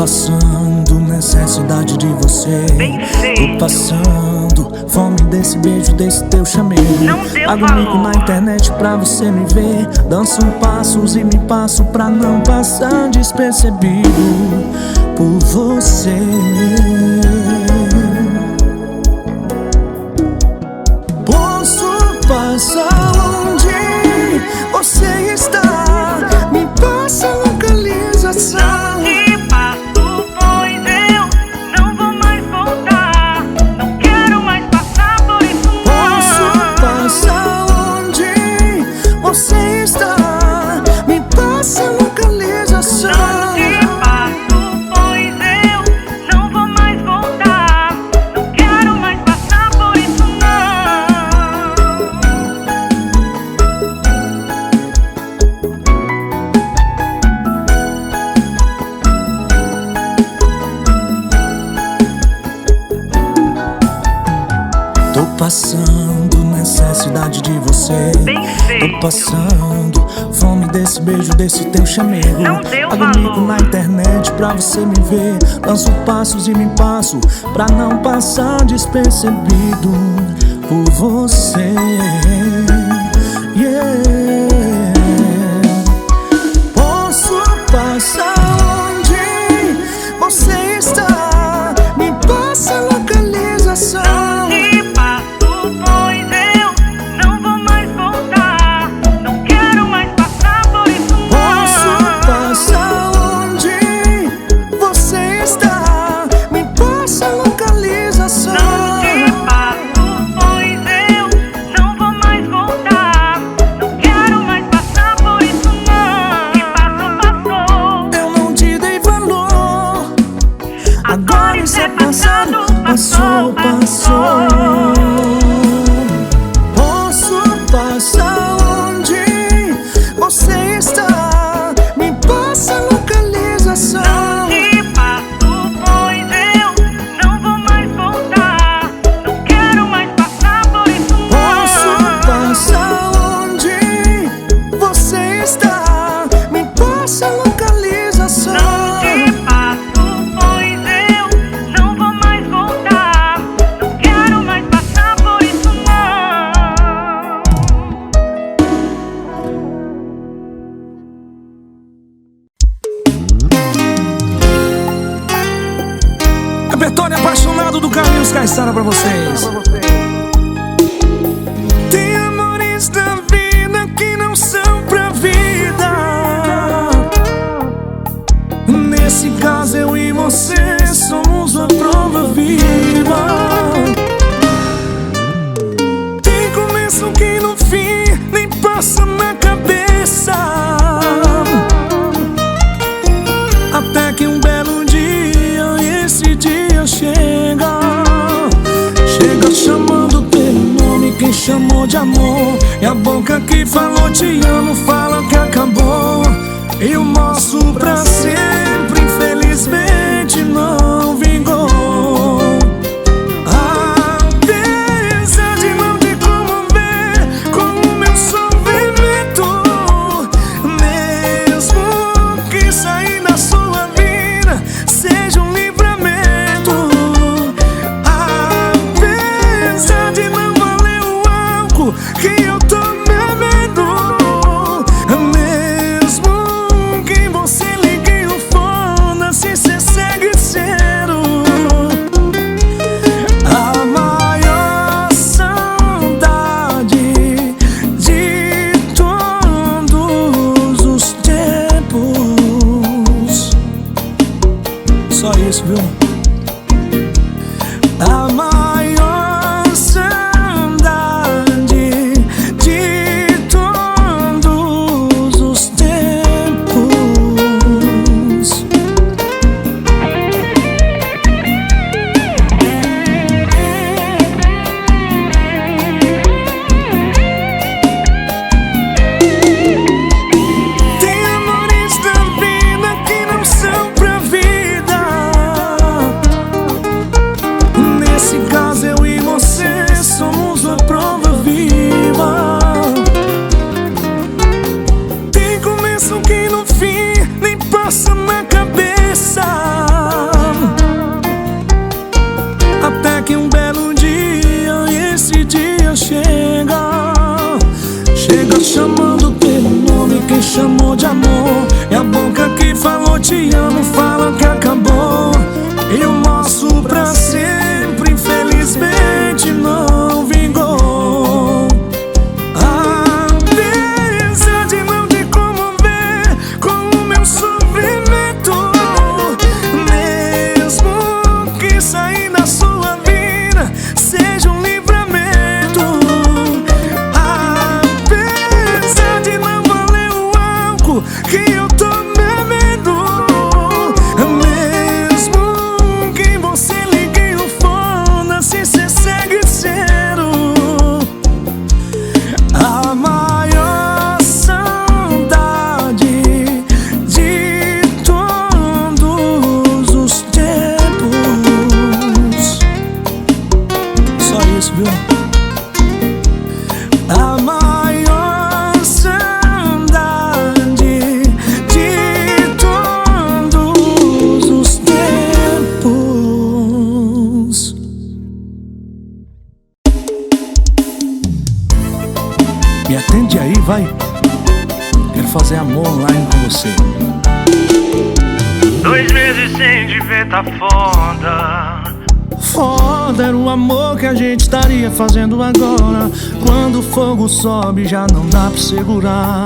passando necessidade de você. Tô passando fome desse beijo, desse teu chamego. Pago um mico na internet pra você me ver. Danço passos e me passo pra não passar despercebido por você. Posso passar onde você está? Me passa a localização. Tô passando necessidade de você. Tô passando fome desse beijo, desse teu chamego. Pago um mico na internet pra você me ver. Lanço passos e me passo pra não passar despercebido por você. Posso passar onde você está? Me passa a localização. Passou, passou. Posso passar onde você está? Me passa a localização. Não te passo, pois eu não vou mais voltar. Não quero mais passar por isso não. Posso passar onde você está? Me passa a localização. Bertone apaixonado do Carlinhos Caissara pra vocês. Tem amores da vida que não são pra vida. Nesse caso eu e você somos a prova viva. Tem começo que no fim nem passa na cabeça. Até que um belo dia, esse dia chega chamando teu nome, quem chamou de amor. E a boca que falou te amo fala que acabou. E o nosso pra sempre infelizmente não vingou. Apesar de não ter como ver com o meu sofrimento, mesmo que sair da sua vida seja um livramento. Apesar de não valer o álcool que eu tô bebendo, mesmo que você ligue o foda-se, cê segue sendo a maior saudade de todos os tempos. Só isso, viu? A maior saudade de todos os tempos. Tem amores da vida que não são pra vida. Nesse caso Chega chamando pelo nome quem chamou de amor. E a boca que falou te amo fala que acabou. Eu mostro pra sempre, infelizmente não vingou. Apesar de não te comover com o meu sofrimento, mesmo que sair da sua vida seja um livramento. Apesar de não valer o álcool que eu tô bebendo, mesmo que você ligue o fone, assim cê segue sendo a maior saudade de todos os tempos. Só isso, viu? A maior saudade de todos os tempos. Me atende aí, vai. Quero fazer amor online com você. 2 meses sem te ver tá foda. Foda era o amor que a gente estaria fazendo agora. Quando o fogo sobe já não dá pra segurar.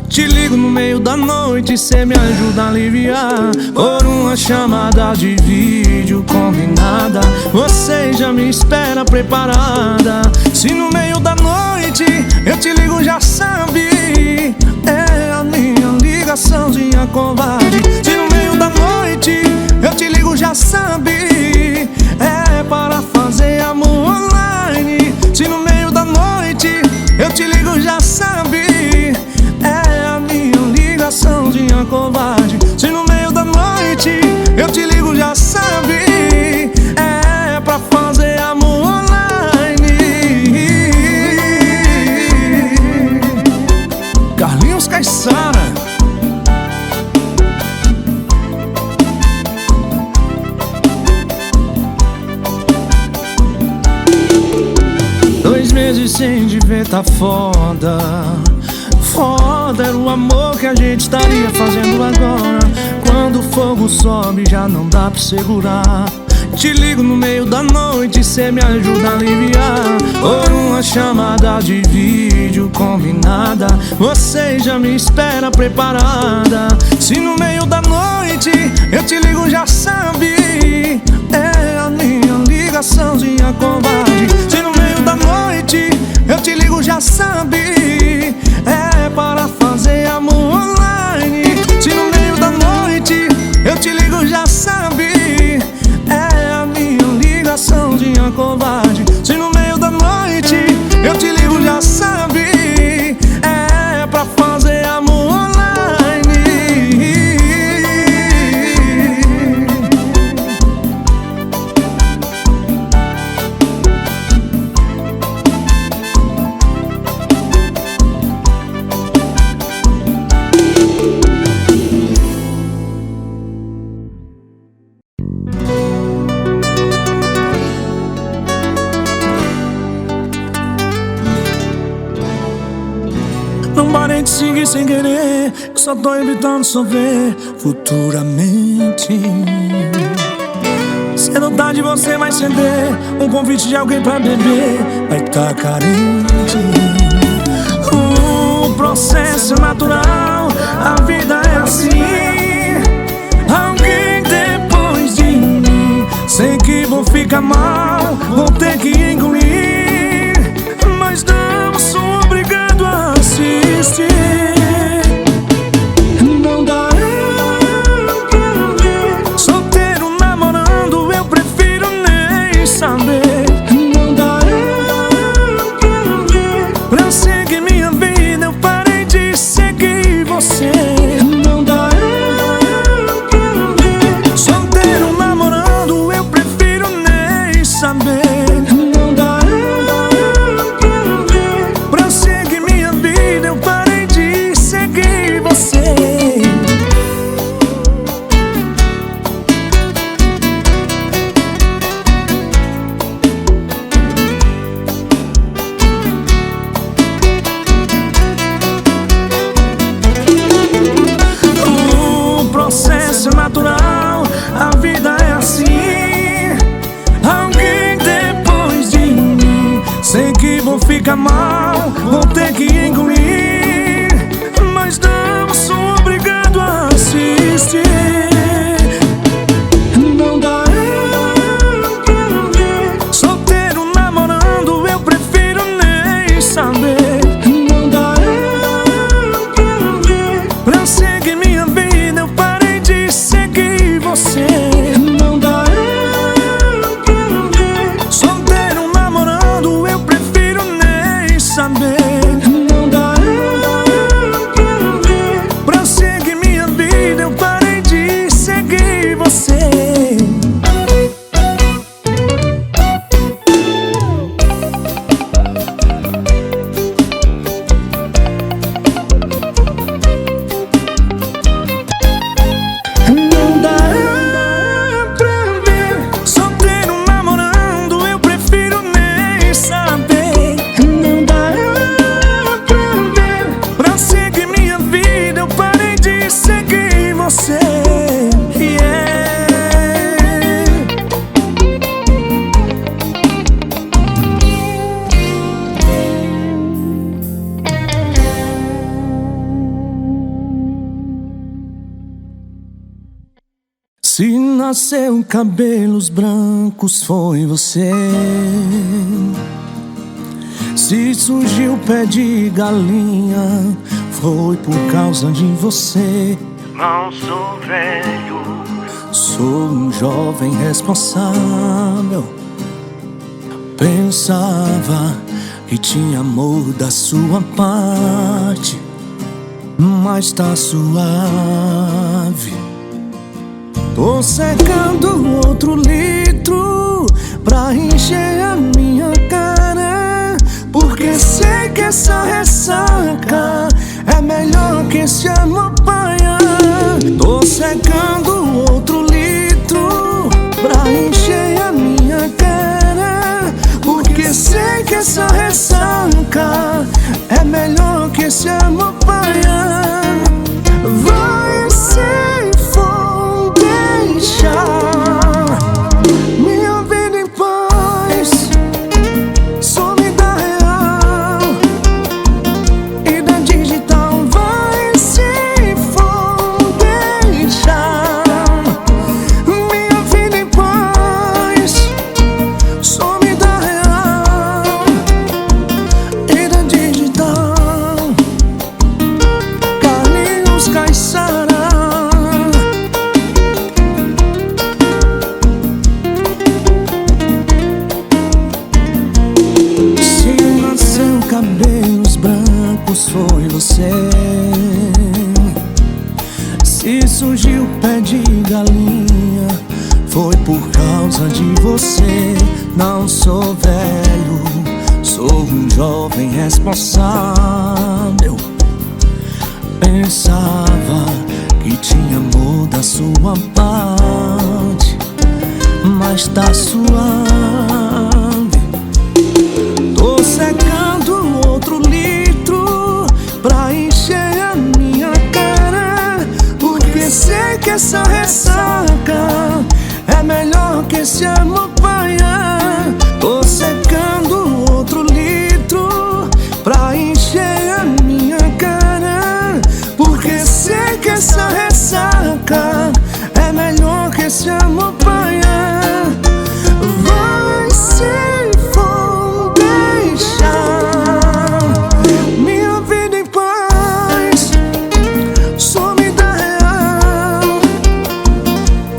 Te ligo no meio da noite, cê me ajuda a aliviar. Por uma chamada de vídeo combinada, você já me espera preparada. Se no meio da noite eu te ligo, já sabe, é a minha ligaçãozinha covarde. Se no meio da noite eu te ligo, já sabe, é para fazer amor online. Se no meio da noite eu te ligo, já sabe, é a minha ligaçãozinha covarde. Se no meio da noite eu te ligo, já sabe, é pra fazer amor online. Carlinhos Caissara. Meses sem te ver tá foda. Foda era o amor que a gente estaria fazendo agora. Quando o fogo sobe já não dá pra segurar. Te ligo no meio da noite, cê me ajuda a aliviar. Por uma chamada de vídeo combinada, você já me espera preparada. Se no meio da noite eu te ligo, já sabe, é a minha ligaçãozinha covarde. Se no meio da noite eu te ligo, já sabe, é para fazer amor online. Se no meio da noite eu te ligo, já sabe, é a minha ligaçãozinha covarde. Se no meio da noite eu te ligo, já sabe, é pra fazer amor online. Não parei de seguir sem querer, eu só tô evitando sofrer futuramente. Cedo ou tarde você vai ceder um convite de alguém pra beber, vai tá carente. O processo é natural, a vida é assim. Alguém depois de mim, sei que vou ficar mal, vou ter que engolir, mas não sou obrigado a assistir. Não dá pra ver solteiro namorando, eu prefiro nem saber. Não dá pra ver, pra seguir minha vida eu parei de seguir você. Não dá fica mal, vou ter que engolir, mas não sou obrigado a assistir. Não dá pra ver solteiro namorando, eu prefiro nem saber. Não dá pra ver, pra seguir minha vida eu parei de seguir você. Não dá pra ver solteiro namorando, eu prefiro nem saber. Não dá pra ver, pra seguir minha vida eu parei de seguir você. Não dá pra ver solteiro namorando, eu prefiro nem saber. Não dá pra ver, pra seguir minha vida eu parei de seguir você. Yeah. Se nasceu cabelos brancos foi você. Se surgiu pé de galinha foi por causa de você. Não sou velho, Sou um jovem responsável. Pensava que tinha amor da sua parte, mas tá suave. Tô secando outro litro pra encher a minha cara, porque sei que essa ressaca é melhor que esse amor paia. Tô secando outro litro pra encher a minha cara, porque sei que essa ressaca é melhor que esse amor paia. Vai se for deixar minha vida em paz, some da real e da digital. Vai se for deixar minha vida em paz, some da real e da digital. Carlinhos Caissara. Se nasceu cabelos brancos foi você. Se surgiu pé de galinha foi por causa de você. Não sou velho, sou um jovem responsável. Pensava que tinha amor da sua parte, mas tá suave. Tô secando outro litro pra encher a minha cara, porque sei que essa ressaca é melhor que esse amor paia. Tô secando outro litro pra encher a minha cara, porque sei que essa ressaca é melhor que esse amor paia. Vai se for deixar minha vida em paz, some da real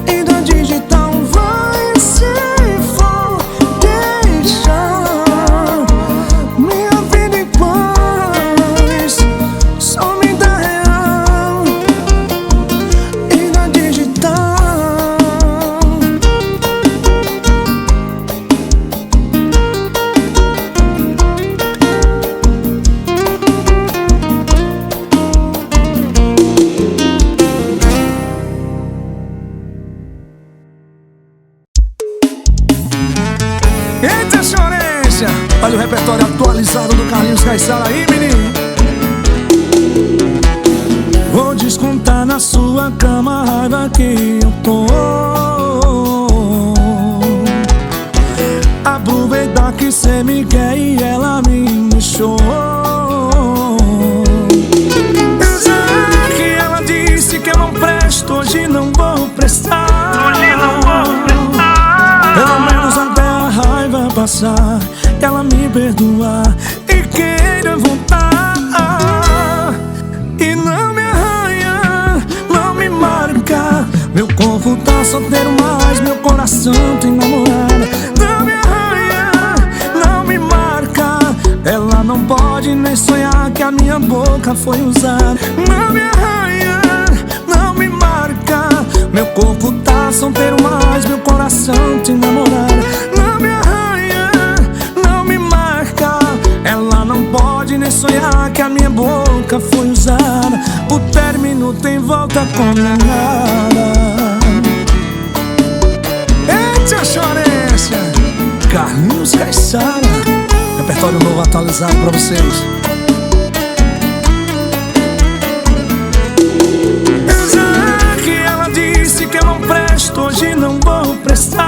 e da digital. Vai se for deixar minha vida em paz, some da real e da digital. Eita, chorência! Olha o repertório atualizado do Carlinhos Caissara aí, menino. Vou descontar na sua cama a raiva que eu tô. Aproveitar que cê me quer e ela me deixou. Já que ela disse que eu não presto, hoje não vou prestar. Pelo menos até a raiva passar, ela me perdoar e queira voltar. E não me arranha, não me marca. Meu corpo tá solteiro, mas meu coração tem namorada. Não me arranha, não me marca. Ela não pode nem sonhar que a minha boca foi usada. Não me arranha, não me marca. Meu corpo tá solteiro, mas meu coração tem namorada. Não me arranha, não me marca. Ela não pode nem sonhar que a minha boca foi usada. O término tem volta combinada. Eita chorência, Carlinhos Caissara. Repertório novo atualizado pra vocês. Já que ela disse que eu não presto, hoje não vou prestar.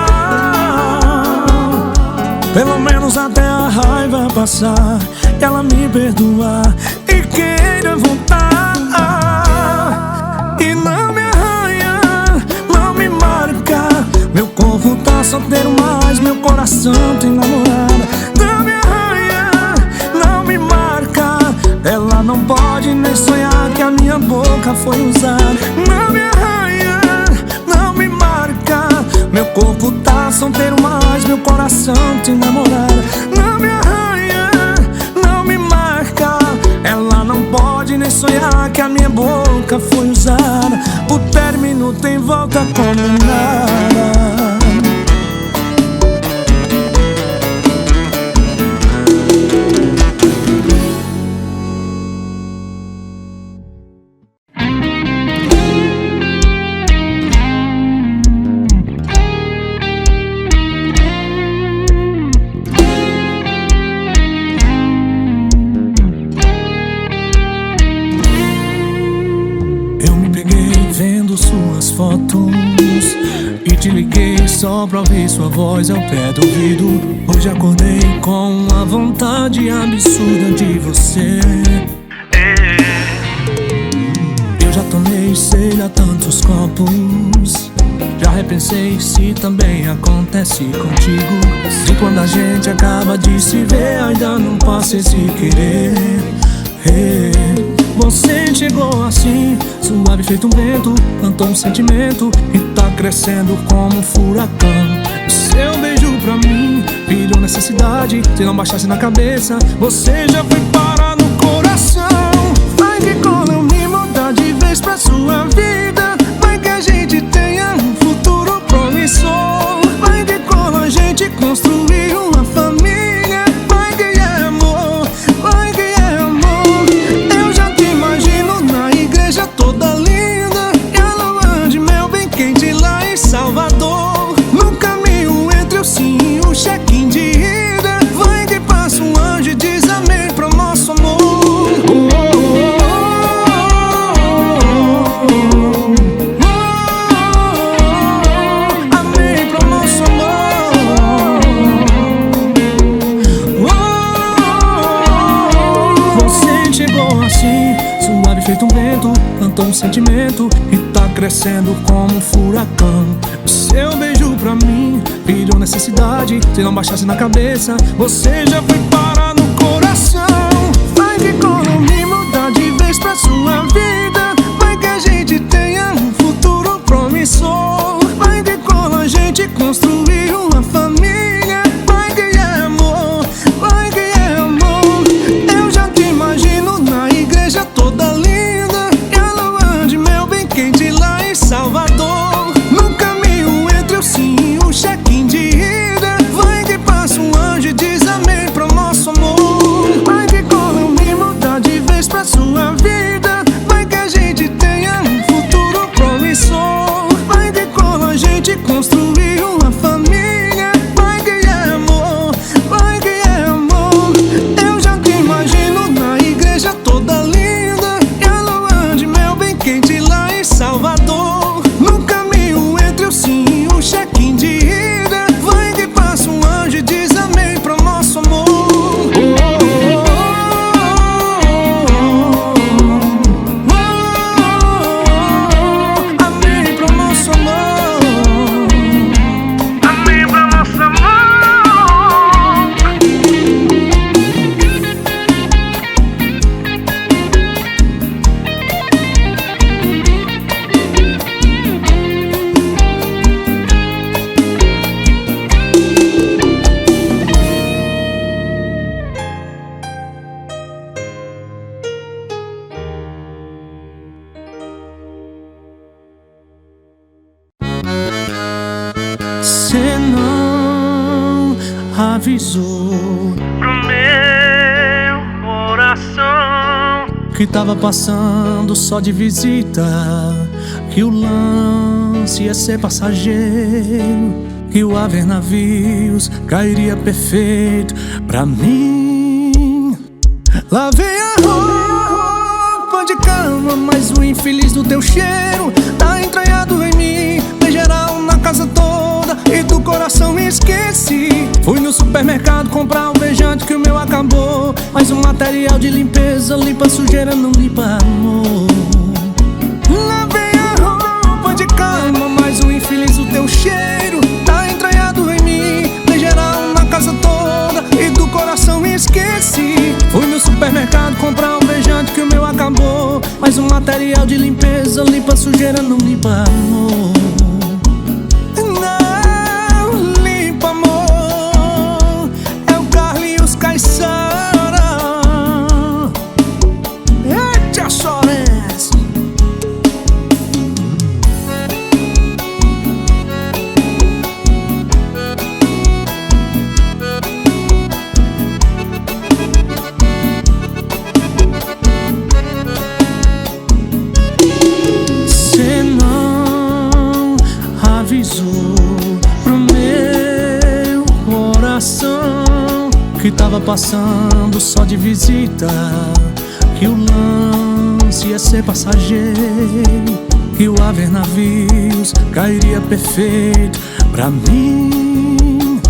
Pelo menos até a raiva passar, ela me perdoar e queira voltar. E não me arranha, não me marca. Meu corpo tá solteiro, mas meu coração tem namorada. Não me arranha, não me marca. Ela não pode nem sonhar que a minha boca foi usada. Não me arranha, não me marca. Meu corpo tá solteiro, mas meu coração tem namorada. Não me arranha, não me marca. Ela não pode nem sonhar que a minha boca foi usada. O término tem volta combinada. Suas fotos e te liguei só pra ouvir sua voz ao pé do ouvido. Hoje acordei com uma vontade absurda de você. Eu já tomei, sei lá, tantos copos. Já repensei se também acontece contigo. Se quando a gente acaba de se ver ainda não passa esse querer. Você chegou assim, suave feito um vento, plantou um sentimento e tá crescendo como um furacão. O seu beijo pra mim virou necessidade. Se não baixasse na cabeça, você já foi parar no coração. Vai que quando eu me mudar de vez pra sua vida, vai que a gente tenha um futuro promissor. Vai que quando a gente construir uma família, vai que é amor, vai que é amor. Eu já te imagino na igreja toda linda, e a lua de mel bem quente lá em Salvador. No caminho entre o sim e o check-in de ida, vai que passa um anjo e diz amém pro nosso amor. Amém pro nosso amor. Você chegou assim, suave feito um vento, plantou um sentimento e tá crescendo como um furacão. O seu beijo pra mim virou necessidade. Se não baixasse na cabeça, você já foi parar no coração. Vai que quando eu me mudar de vez pra sua vida, vai que a gente tenha um futuro promissor. Vai que quando a gente construir uma família, vai que é amor, vai que é amor. Eu já te imagino na igreja toda linda, e a lua de mel bem quente lá em Salvador. No caminho entre o sim e o check-in de ida, vai que passa um anjo e diz amém pro nosso amor. Vai que quando eu me mudar de vez pra sua vida, vai que avisou pro meu coração que tava passando só de visita, que o lance ia ser passageiro, que o haver navios cairia perfeito pra mim. Lavei a roupa de cama, mas o infeliz do teu cheiro tá entranhado em mim. Dei geral na casa toda e do coração me esqueci. Fui no supermercado comprar um beijante que o meu acabou, mas o material de limpeza limpa sujeira, não limpa amor. Lavei a roupa de cama, mas o infeliz do teu cheiro tá entranhado em mim. Dei geral na casa toda e do coração me esqueci. Fui no supermercado comprar um beijante que o meu acabou, mas o material de limpeza limpa sujeira, não limpa amor. Não limpa amor. É o Carlinhos Caissara. Eita, Soares. Cê não avisou pro meu coração que tava passando só de visita, que o lance ia ser passageiro, que o haver navios cairia perfeito pra mim.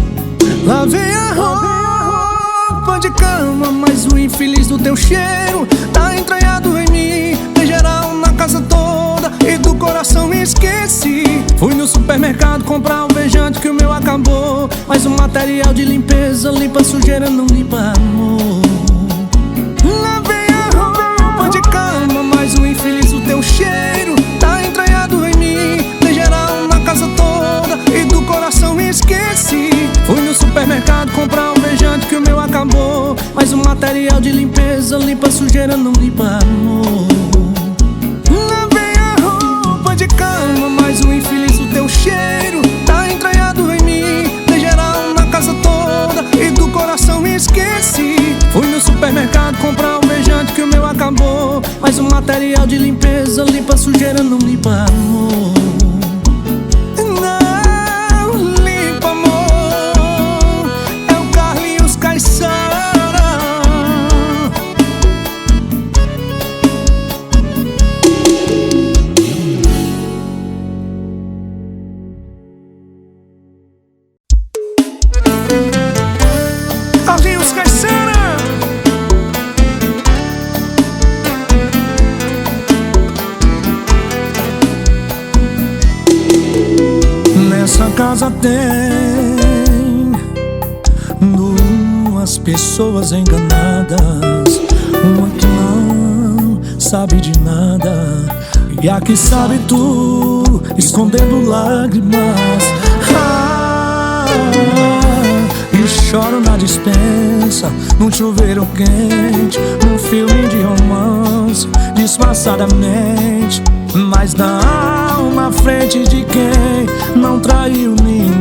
Lavei a roupa de cama, mas o infeliz do teu cheiro tá entranhado em mim. Dei geral na casa toda e do coração me esqueci. Fui no supermercado comprar um beijante que o meu acabou, mas o material de limpeza limpa sujeira, não limpa amor. Lavei a roupa de cama, mas o infeliz do teu cheiro tá entranhado em mim. Dei geral na casa toda e do coração me esqueci. Fui no supermercado comprar um beijante que o meu acabou, mas o material de limpeza limpa sujeira, não limpa amor. Lavei a roupa de cama, mas o infeliz do teu cheiro tá entranhado em mim. Dei geral na casa toda e do coração me esqueci. Fui no supermercado comprar um beijante que o meu acabou, mas o material de limpeza limpa sujeira, não limpa amor. Não limpa amor. É o Carlinhos Caissara. Carlinhos Caissara. Nessa casa tem duas pessoas enganadas, uma que não sabe de nada e a que sabe tudo, escondendo lágrimas. E choro na dispensa, num chuveiro quente, num filme de romance, disfarçadamente, mas não na frente de quem não traiu ninguém.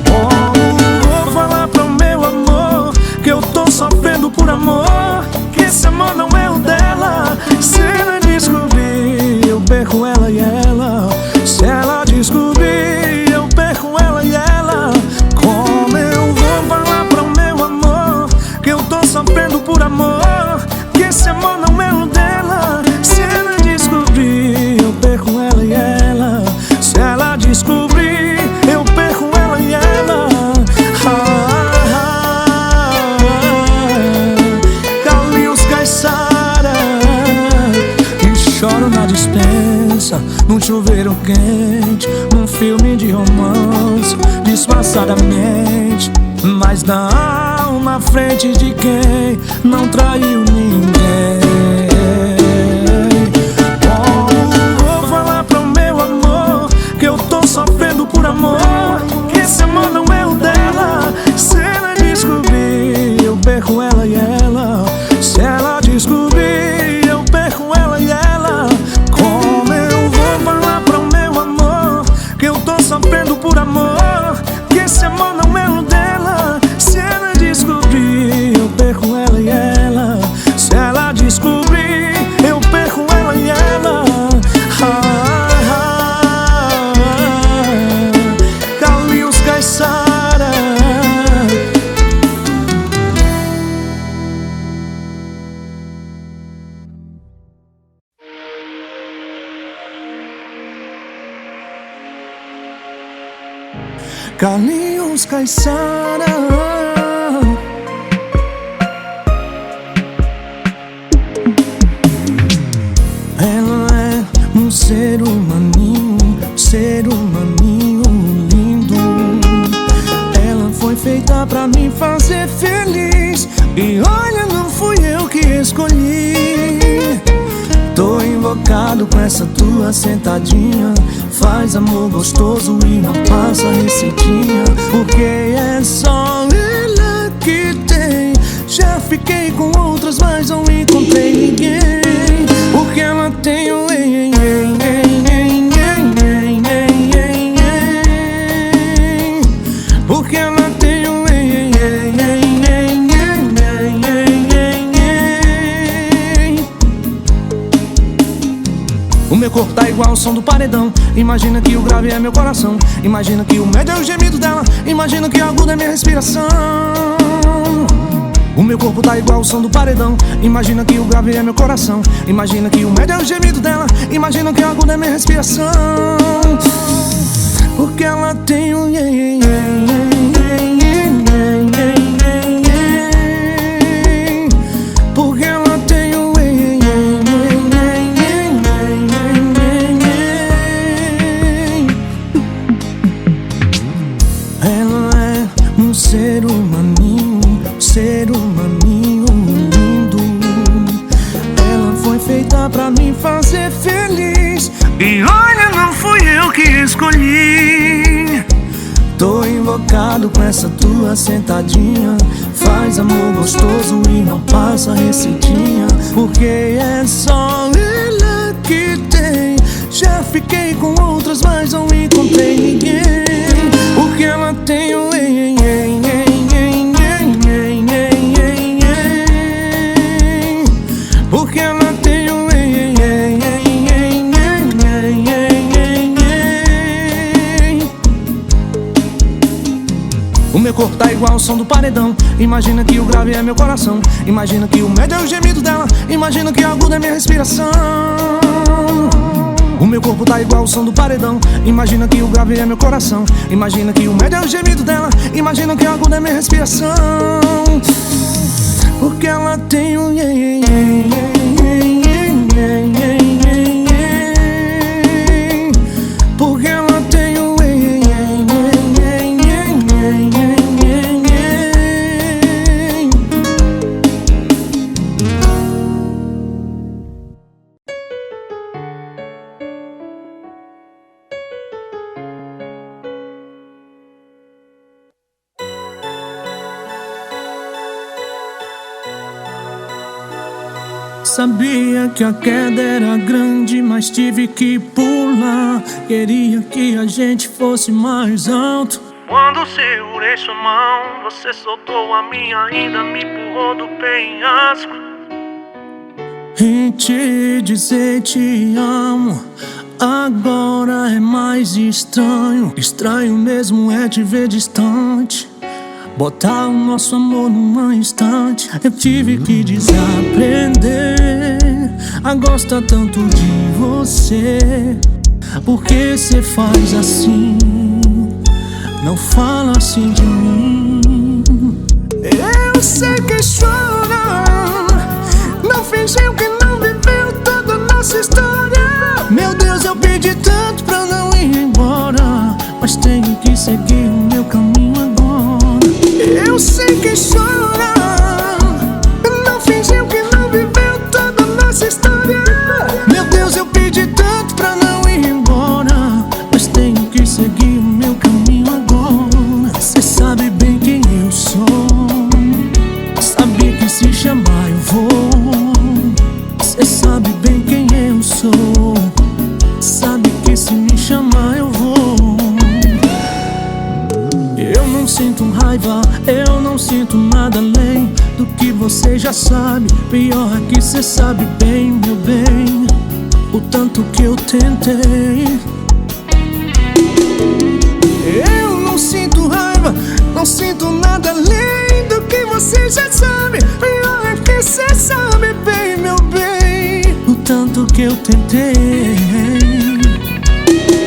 Como vou falar pro meu amor que eu tô sofrendo por amor, que esse amor não é o dela? Se ela descobrir, eu perco ela e ela. Se ela descobrir, eu perco ela e ela. Como eu vou falar pro meu amor que eu tô sofrendo por amor, que esse amor não é o dela? Se ela descobrir, eu perco ela e ela. Se ela descobrir, eu perco ela e ela. Carlinhos Caissara. E choro na dispensa, num chuveiro quente, num filme de romance, disfarçadamente, mas não na frente de quem não traiu ninguém. Como vou falar pro meu amor que eu tô sofrendo por amor, que esse amor não é o dela? Se ela descobrir, eu perco ela e ela. Se ela descobrir, eu perco ela e ela. Como eu vou falar pro meu amor que eu tô sofrendo por amor, que esse Carlinhos Caiçara. Ela é um ser humaninho lindo. Ela foi feita pra me fazer feliz. E olha, não fui eu que escolhi. Tô invocado com essa tua sentadinha. Faz amor gostoso e não passa receitinha. Porque é só ela que tem. Já fiquei com outras, mas não encontrei ninguém. Porque ela tem o porque ela tem o o meu corpo tá igual ao som do paredão. Imagina que o grave é meu coração. Imagina que o médio é o gemido dela. Imagina que o agudo é minha respiração. O meu corpo tá igual ao som do paredão. Imagina que o grave é meu coração. Imagina que o médio é o gemido dela. Imagina que o agudo é minha respiração. Porque ela tem o porque ela tem o ela é um ser humaninho lindo. Ela foi feita pra me fazer feliz. E olha, não fui eu que escolhi. Tô invocado com essa tua sentadinha. Faz amor gostoso e não passa receitinha. Porque é só ela que tem. Já fiquei com outras, mas não encontrei ninguém. Porque ela tem o porque ela tem o o meu corpo tá igual ao som do paredão. Imagina que o grave é meu coração. Imagina que o médio é o gemido dela. Imagina que o agudo é minha respiração. O meu corpo tá igual ao som do paredão. Imagina que o grave é meu coração. Imagina que o médio é o gemido dela. Imagina que o agudo é minha respiração. Porque ela tem o porque ela tem o sabia que a queda era grande, mas tive que pular. Queria que a gente fosse mais alto. Quando segurei sua mão, você soltou a minha, ainda me empurrou do penhasco. E te dizer te amo agora é mais estranho. Estranho mesmo é te ver distante. Botar o nosso amor numa instante. Eu tive que desaprender a gostar tanto de você. Porque cê faz assim, não fala assim de mim. Eu sei que chora, não fingiu que não viveu toda a nossa história. Meu Deus, eu pedi tanto pra não ir embora, mas tenho que seguir o meu caminho agora. Eu sei que chora, não fingiu que não viveu toda a nossa história. Meu Deus, eu pedi tanto pra não ir embora, mas tenho que seguir o meu caminho agora. Cê sabe bem quem eu sou, sabe que se chamar eu vou. Cê sabe bem quem eu sou, sabe que se me chamar eu vou. Eu não sinto raiva, eu não sinto nada além do que você já sabe. Pior é que cê sabe bem, meu bem, o tanto que eu tentei. Eu não sinto raiva, não sinto nada além do que você já sabe. Pior é que cê sabe bem, meu bem, o tanto que eu tentei.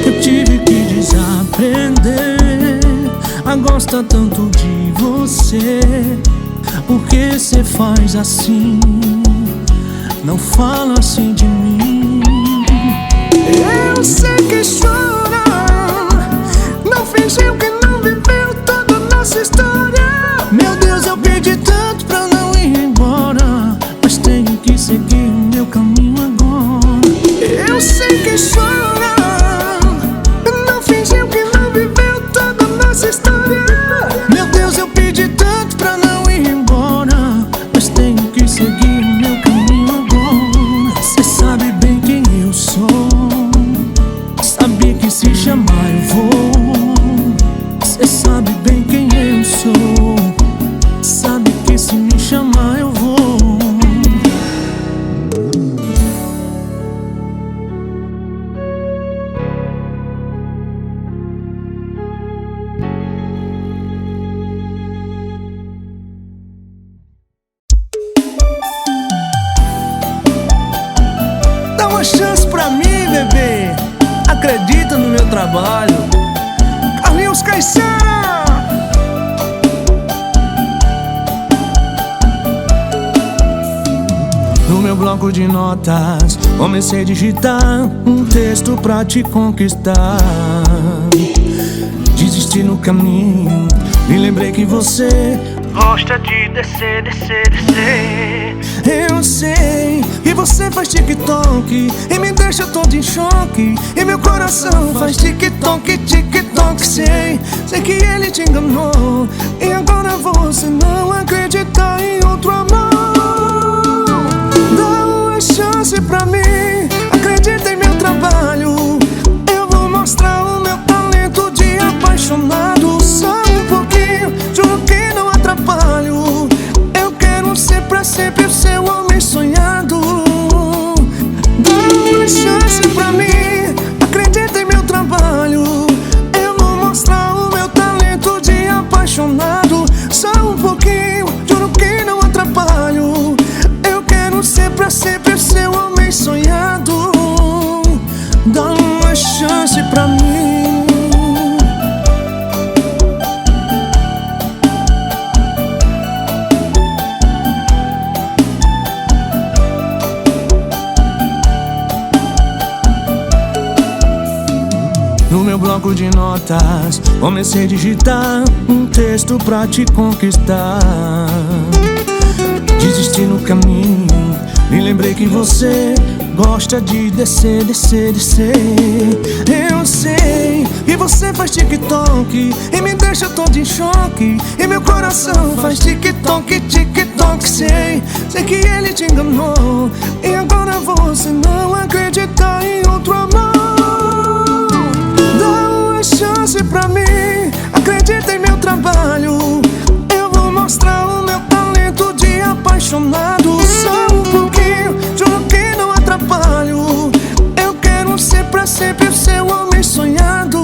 Eu tive que desaprender gosta tanto de você, por que cê faz assim? Não fala assim de mim. Eu sei que chora, não fingiu que não viveu toda a nossa história. Meu Deus, eu pedi tanto pra não ir embora, mas tenho que seguir o meu caminho agora. Eu sei que chora, não fingiu que não viveu toda a nossa história. Meu Deus, eu pedi tanto pra não ir embora, mas tenho que seguir o meu caminho agora. Cê sabe bem quem eu sou, sabe que se chamar eu vou. Cê sabe bem quem eu sou, sabe que se me chamar eu vou. Dá uma chance pra mim, bebê. Acredita no meu trabalho. Carlinhos Caissara. No meu bloco de notas comecei a digitar um texto pra te conquistar. Desisti no caminho, me lembrei que você Gosta de descer, descer, descer. eu sei, e você faz TikTok e me deixa todo em choque. E meu coração faz TikTok, TikTok. Sei que ele te enganou, e agora você não acredita em outro amor. Dá uma chance pra mim, acredita em meu trabalho. Eu vou mostrar o meu talento de apaixonado. Só um pouquinho, juro que não atrapalho. Eu quero ser pra sempre o seu homem sonhado. Dá uma chance pra mim, acredita em meu trabalho. Eu vou mostrar o meu talento de apaixonado. Só um pouquinho, juro que não atrapalho. Eu quero ser pra sempre o seu homem sonhado. Dá uma chance pra mim. No meu bloco de notas comecei a digitar um texto pra te conquistar. Desisti no caminho, me lembrei que você gosta de descer, descer, descer. Eu sei, e você faz TikTok e me deixa todo em choque. E meu coração faz TikTok, TikTok. Sei que ele te enganou, e agora você não acredita em outro amor. Dá uma chance pra mim, acredita em meu trabalho. Eu vou mostrar o meu talento de apaixonado. Só um pouquinho, juro que não atrapalho. Eu quero ser pra sempre o seu homem sonhado.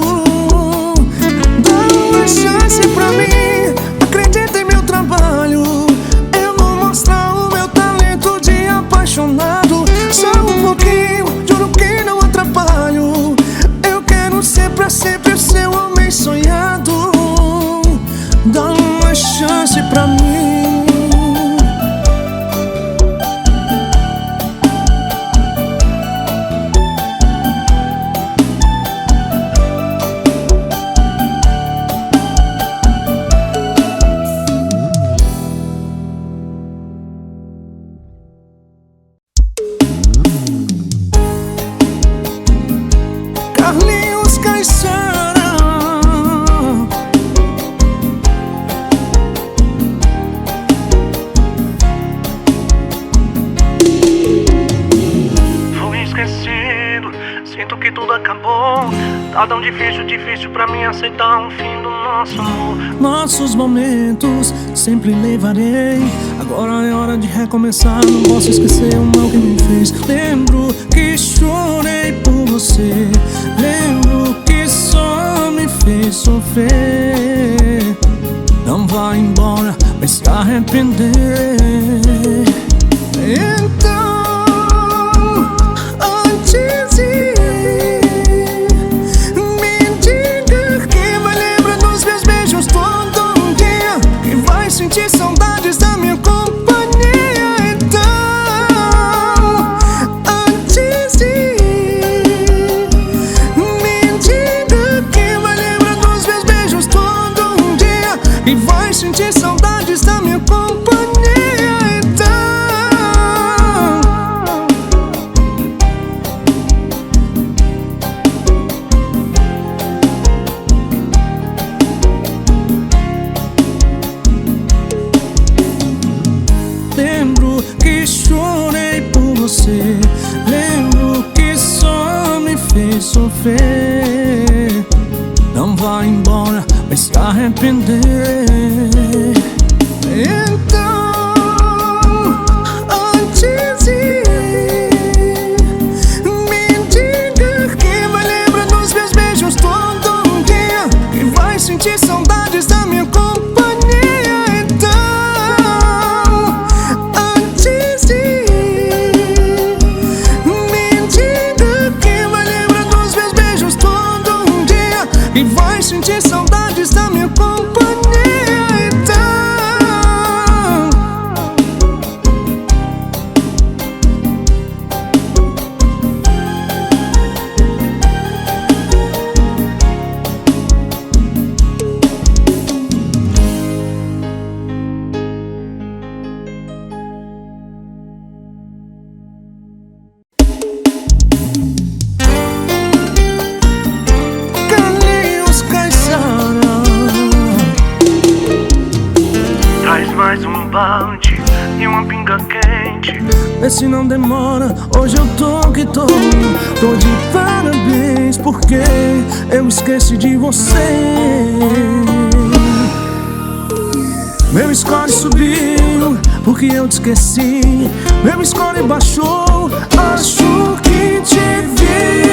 Dá uma chance pra mim, acredita em meu trabalho. Eu vou mostrar o meu talento de apaixonado. Só um pouquinho, juro que não atrapalho. Eu quero ser pra sempre o seu homem sonhado. Dá uma chance pra mim. Carlinhos Caissara. Vou esquecendo, sinto que tudo acabou. Tá tão difícil, difícil pra mim aceitar um fim do nosso amor. Nossos momentos sempre levarei. Agora é hora de recomeçar, não posso esquecer o mal que me fez. Lembro que chorei por você, lembro que só me fez sofrer. Não vai embora, vai se arrepender. Então, antes de ir, me diga que vai lembrar dos meus beijos todos. sofrer. Não vai embora, vai se arrepender. Então, antes de ir, me diga que vai lembrar dos meus beijos todo dia, que vai sentir saudades da minha companhia. Então, antes de ir, me diga que vai lembrar dos meus beijos todo dia, que vai sentir saudades da minha companhia. Carlinhos Caissara. Traz mais um balde e uma pinga quente. Vê se não demora, hoje eu tô que tô. Tô de parabéns porque eu esqueci de você. Meu score subiu porque eu te esqueci. Meu score baixou, acho que te vi.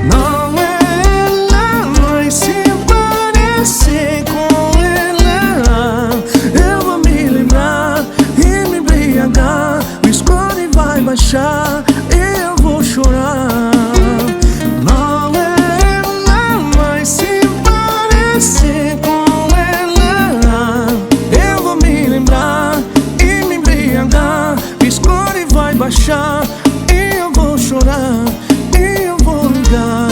Não é ela, mas se parecer com ela, eu vou me lembrar e me embriagar. O score vai baixar e eu vou chorar. Não é ela, mas se parecer com ela, eu vou me lembrar e me embriagar. O score vai baixar e eu vou chorar e eu vou ligar.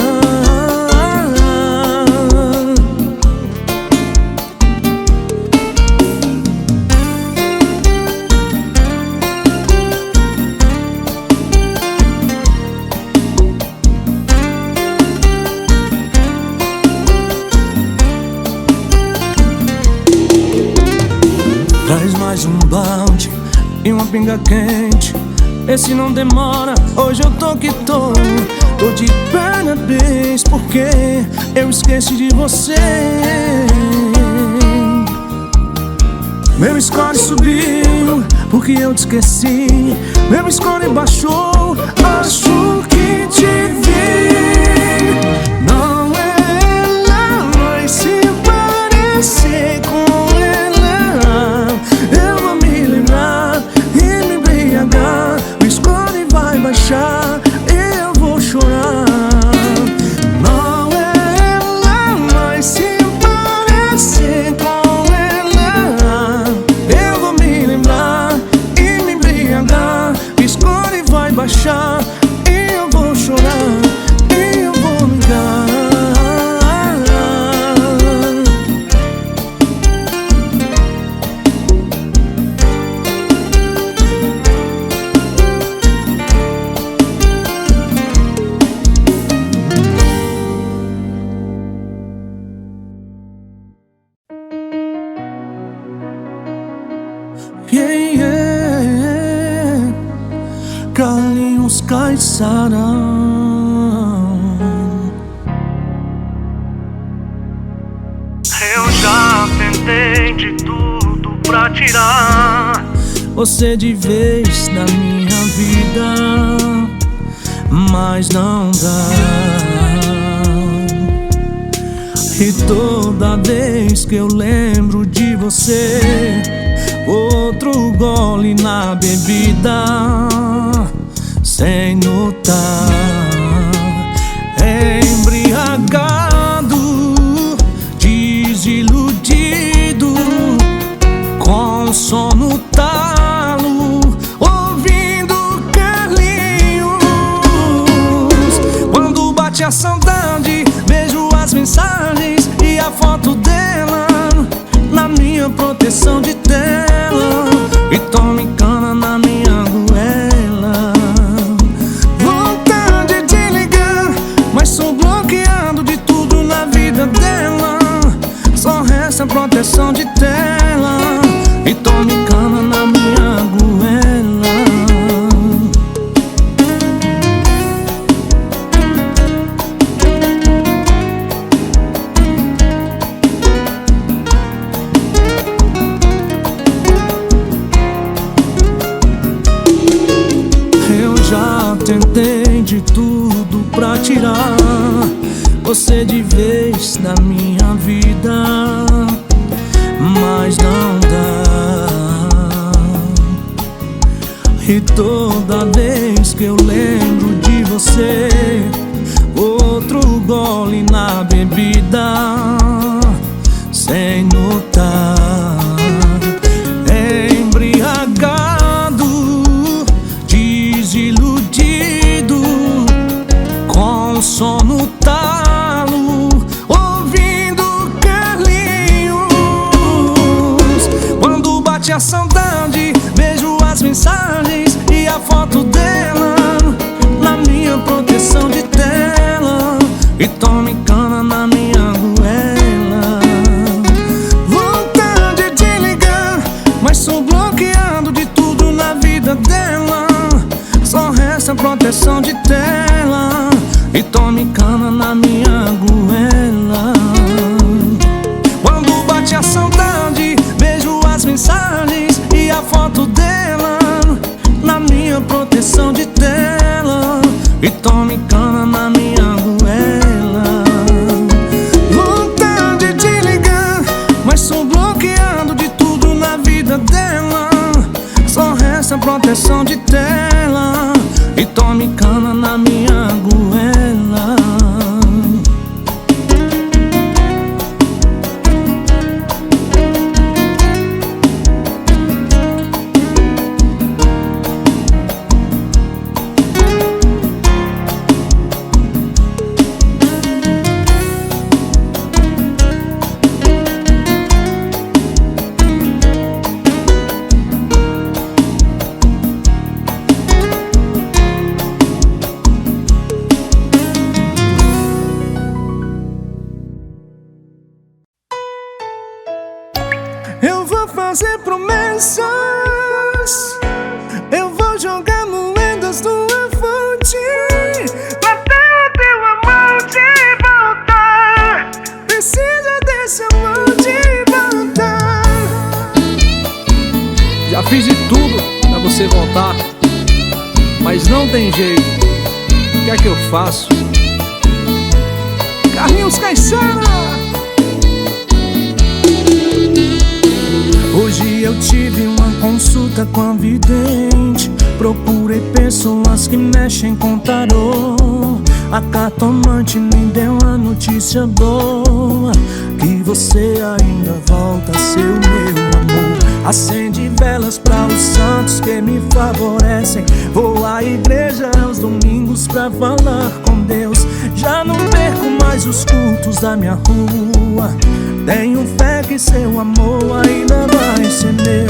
Traz mais um balde e uma pinga quente. Esse não demora, hoje eu tô que tô. Tô de parabéns porque eu esqueci de você. Meu score subiu porque eu te esqueci. Meu score baixou, acho que te vi. Não é ela, mas se parecer com ela, eu vou me lembrar e me embriagar. O score vai baixar e eu vou chorar. Não é ela, mas se parecer com ela, eu vou me lembrar e me embriagar. O score vai baixar e eu vou chorar e eu vou ligar. Yeah, yeah. Carlinhos Caissara. Eu já tentei de tudo pra tirar você de vez da minha vida, mas não dá. E toda vez que eu lembro de você, outro gole na bebida, sem notar, embriagado, desiludido, com sono no talo, ouvindo Carlinhos. Quando bate a saudade, vejo as mensagens e a foto dela na minha proteção de tela, e tome cana na minha goela. Vontade de ligar, mas sou bloqueado de tudo na vida dela. Só resta proteção de tela, e tome cana na minha goela. você de vez na minha vida, mas não dá. E toda vez que eu lembro de você, outro gole na bebida, sem notar, embriagado, desiludido, com sono talo, ouvindo Carlinhos. Quando bate a saudade, vejo as mensagens e a foto dela na minha proteção de tela, e tome cana na minha goela. Vontade de ligar, mas sou bloqueado de tudo na vida dela. Só resta proteção de tela e tome cana na minha goela. Quando bate a saudade, vejo as mensagens e a foto dela na minha proteção de tela, e tome cana na minha goela. Vontade de ligar, mas sou bloqueado de tudo na vida dela. Só resta proteção de tela e tome cana na minha goela. Eu vou fazer promessas, eu vou jogar moedas numa fonte, Até o teu amante voltar. precisa desse amor de voltar. Já fiz de tudo pra você voltar, mas não tem jeito. O que é que eu faço? Carlinhos Caissara. Hoje eu tive uma consulta com a vidente. Procurei pessoas que mexem com tarô. A cartomante me deu a notícia boa, que você ainda volta a ser o meu amor. Acende velas para os santos que me favorecem. Vou à igreja aos domingos pra falar com Deus. Já não perco mais os cultos da minha rua. Tenho fé que seu amor ainda vai ser meu.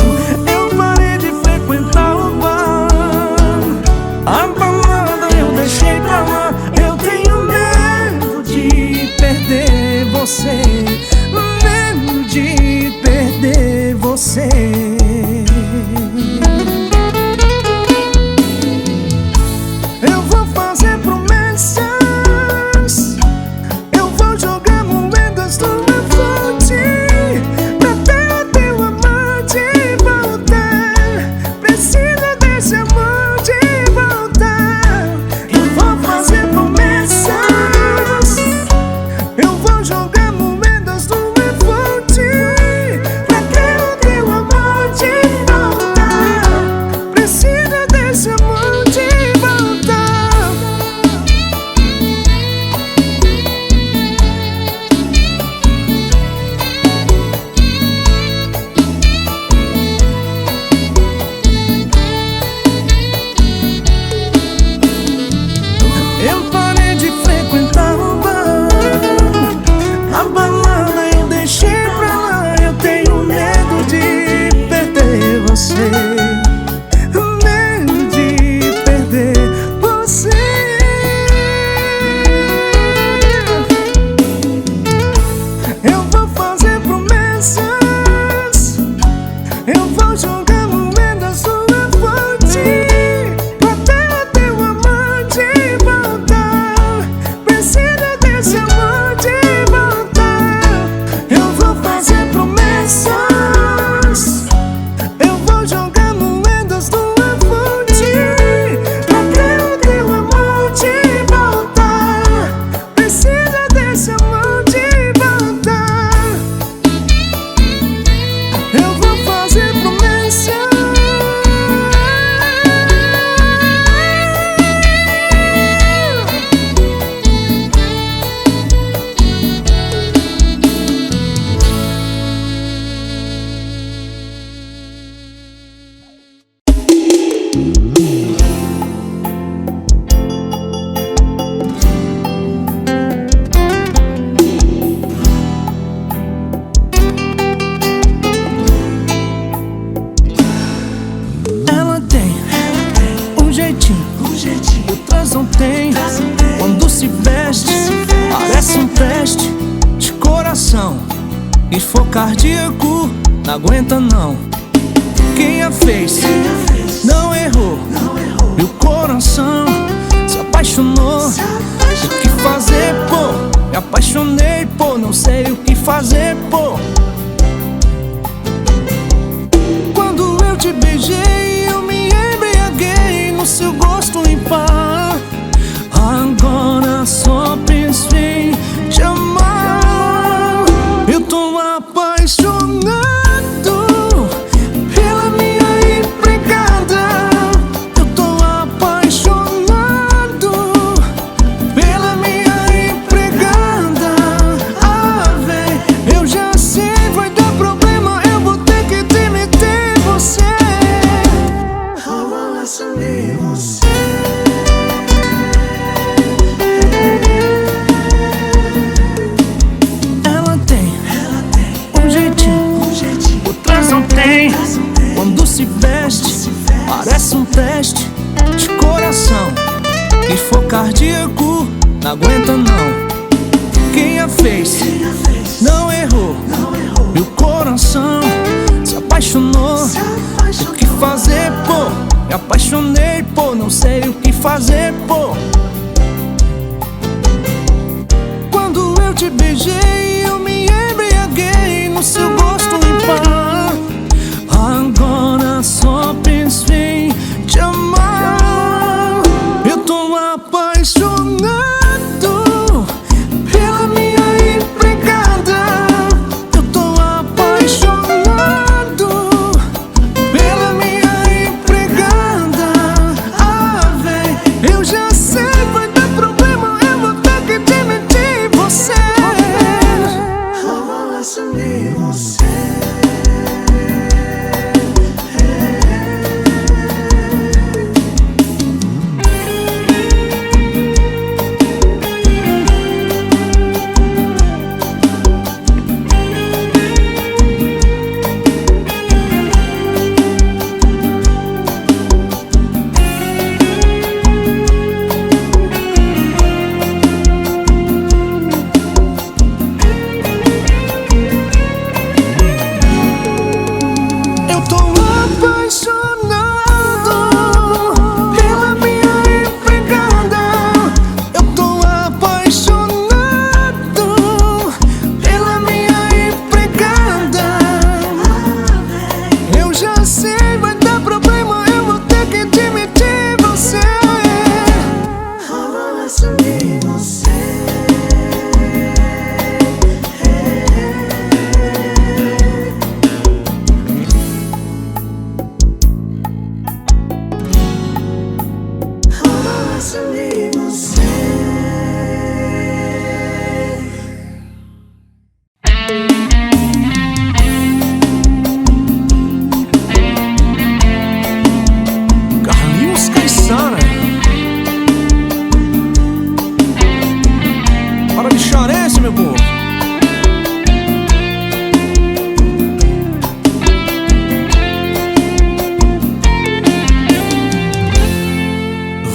Eu parei de frequentar o bar, a balada eu deixei pra lá. Eu tenho medo de perder você, medo de perder você. Eu vou fazer promessas, eu vou jogar moedas numa fonte, até o teu amante voltar. Precisa desse amor de voltar. Eu vou fazer promessas, eu vou jogar moedas Parece um teste de coração, e for cardíaco, não aguenta não. Quem a fez não errou, e o coração se apaixonou. O que fazer, pô? Me apaixonei, pô, não sei o que fazer, pô. Quando eu te beijei, eu me embriaguei no seu gosto ímpar. Agora só penso em te amar. Eu tô apaixonado pela minha empregada. Eu tô apaixonado pela minha empregada. Ah, véi, eu já sei, vai dar problema, eu vou ter que demitir você. Eu vou assumir você. Quando se veste, parece um teste de coração. E for cardíaco, não aguenta não. Quem a fez não errou, e o coração se apaixonou. O que fazer, pô? Me apaixonei, pô, não sei o que fazer, pô. Quando eu te beijei, eu me embriaguei no seu gosto ímpar. Agora só penso em te amar. Eu tô apaixonado pela minha empregada. Eu tô apaixonado pela minha empregada. Ah, véi, eu já sei, vai dar problema, eu vou ter que demitir você. Eu vou assumir você.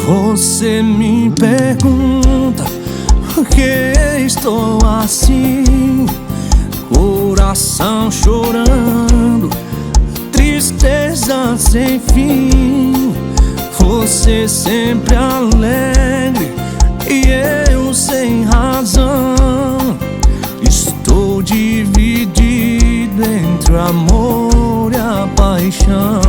Você me pergunta por que estou assim, coração chorando, tristeza sem fim. Você sempre alegre e eu sem razão. Estou dividido entre o amor e a paixão.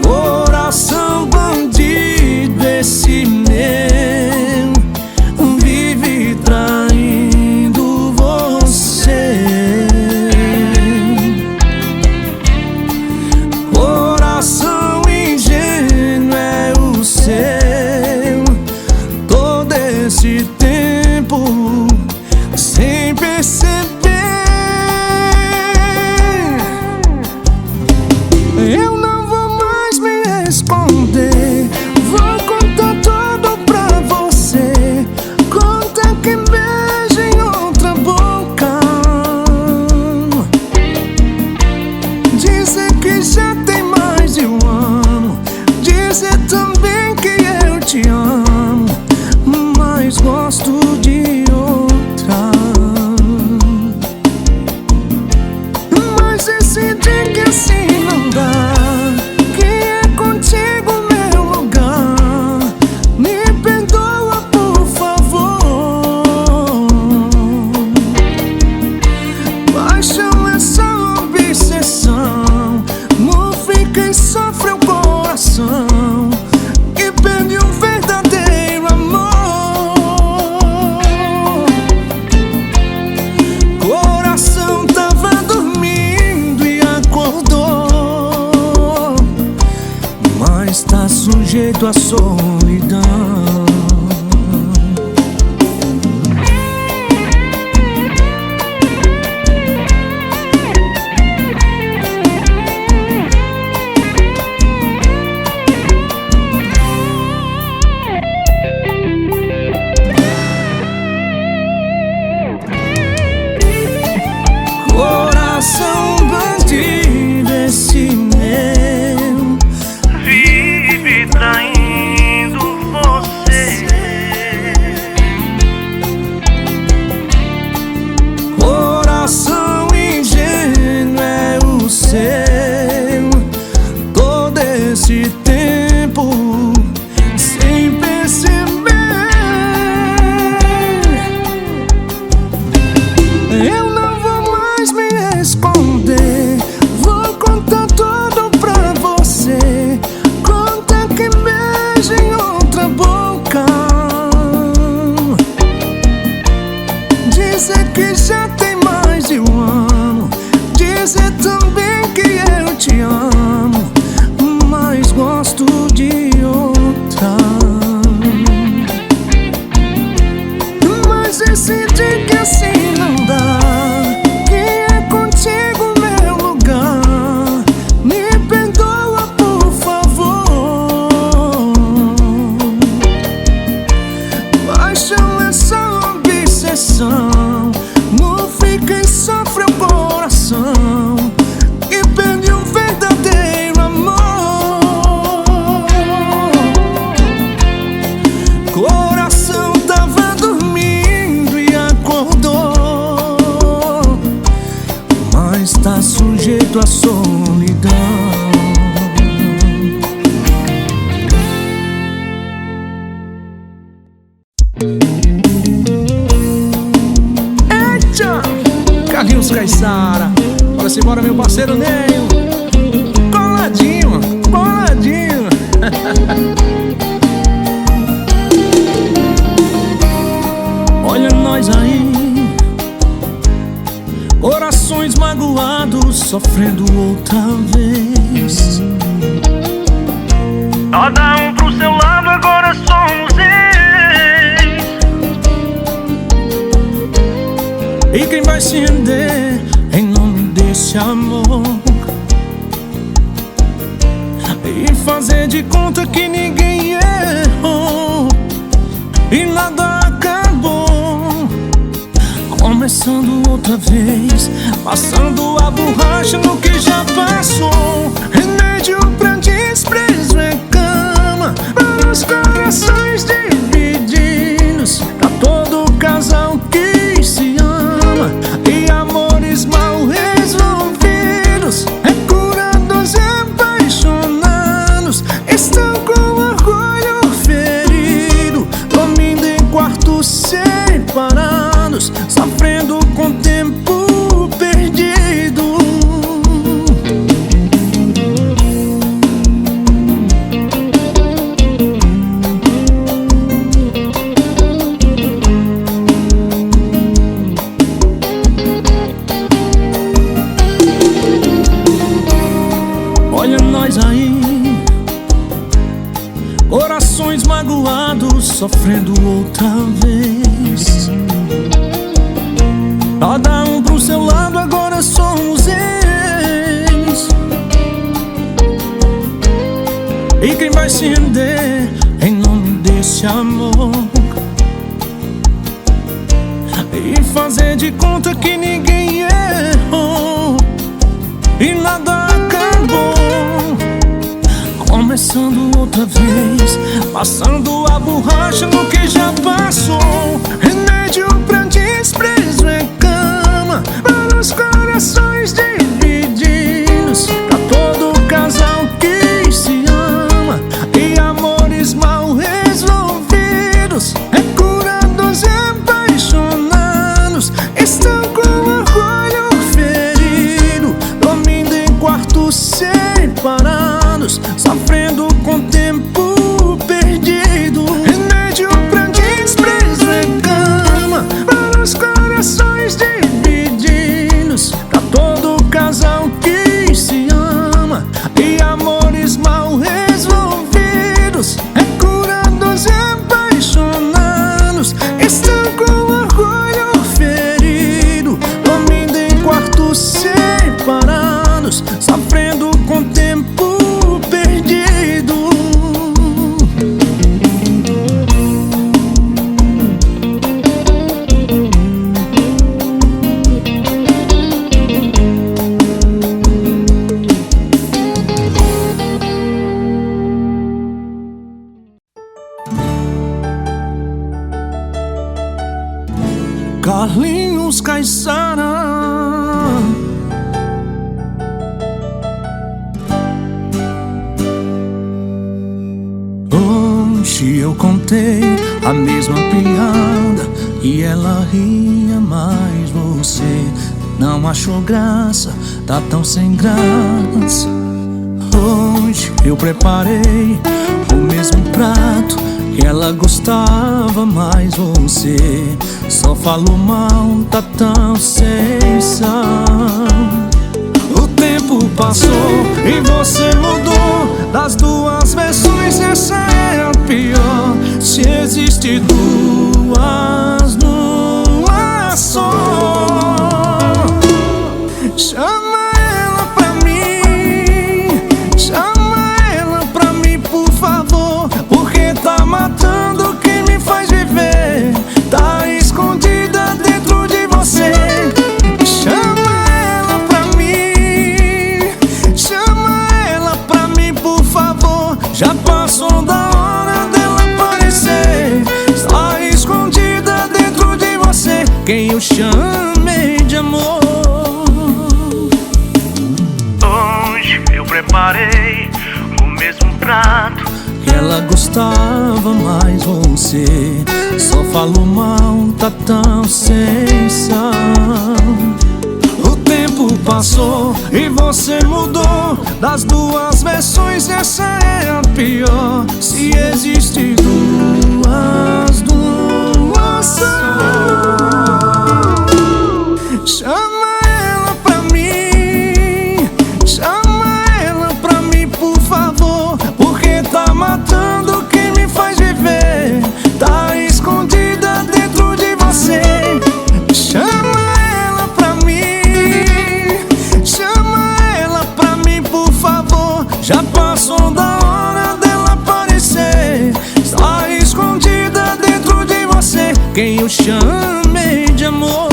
Coração bandido esse meu, vive traindo você. Coração ingênuo é o seu, todo esse tempo sem perceber. Eu não vou mais me esconder, vou contar toda sujeito à solidão. Coração bandido esse meu, vive traindo você. Coração ingênuo é o seu, todo esse tempo sem perceber. Eu não vou mais me esconder, vou contar tudo pra você. Conta que beijo em outra boca, dizer que já tem mais de um ano, dizer também que eu te amo, mas gosto de outra. Mas decidi que assim não dá, que é contigo meu lugar. Me perdoa, por favor. Baixa essa obsessão, não fica e sofre o coração, e perde um verdadeiro amor. Coração tava dormindo e acordou, mas tá sujeito à solidão. Eita! Carlinhos Caissara, bora se bora, meu parceiro Neio. Coladinho, coladinho. Olha nós aí, corações magoados, sofrendo outra vez. Cada um pro seu lado, agora somos ex. E quem vai se render em nome desse amor, e fazer de conta que ninguém errou e nada acabou, começando outra vez, passando a borracha no que já passou. Remédio pra desprezo é cama para os corações divididos, pra todo casal que se ama, e amores mal resolvidos, recurados e apaixonados, estão com orgulho ferido, dormindo em quartos separados, sofrendo com o tempo perdido. Olha nós aí, corações magoados, sofrendo outra vez. Cada um pro seu lado, agora somos ex. E quem vai se render em nome desse amor, e fazer de conta que ninguém errou e nada acabou, começando outra vez, passando a borracha no que já passou. Remédio pra desprezo é cama para os corações divididos, pra todo casal que se ama, e amores mal resolvidos, recurados e apaixonados, estão com orgulho ferido, dormindo em quartos separados, sofrendo com o tempo perdido. Remédio pra desprezo é cama para os corações Carlinhos Caissara. Hoje eu contei a mesma piada e ela ria, mas você não achou graça, tá tão sem graça. Hoje eu preparei o mesmo prato que ela gostava, mas você só falou mal, tá tão sem sal. O tempo passou e você mudou. Das duas versões essa é a pior. Se existe duas numa só, chama ela pra mim, chama ela pra mim, por favor, porque tá matando quem me faz viver. Tá escondida dentro de você. Chama ela pra mim, chama ela pra mim, por favor. Já passou da hora dela aparecer. Está escondida dentro de você. Quem eu chamei de amor. Hoje eu preparei o mesmo prato Que ela gostava, mas você só falou mal, tá tão sem sal. O tempo passou e você mudou. Das duas versões essa é a pior. Se existe duas só, chama ela pra mim, chama ela pra mim, por favor, porque tá matando quem me faz viver. Tá escondida dentro de você. Chama ela pra mim, chama ela pra mim, por favor. Já passou da hora dela aparecer. Está escondida dentro de você. Quem eu chamei de amor.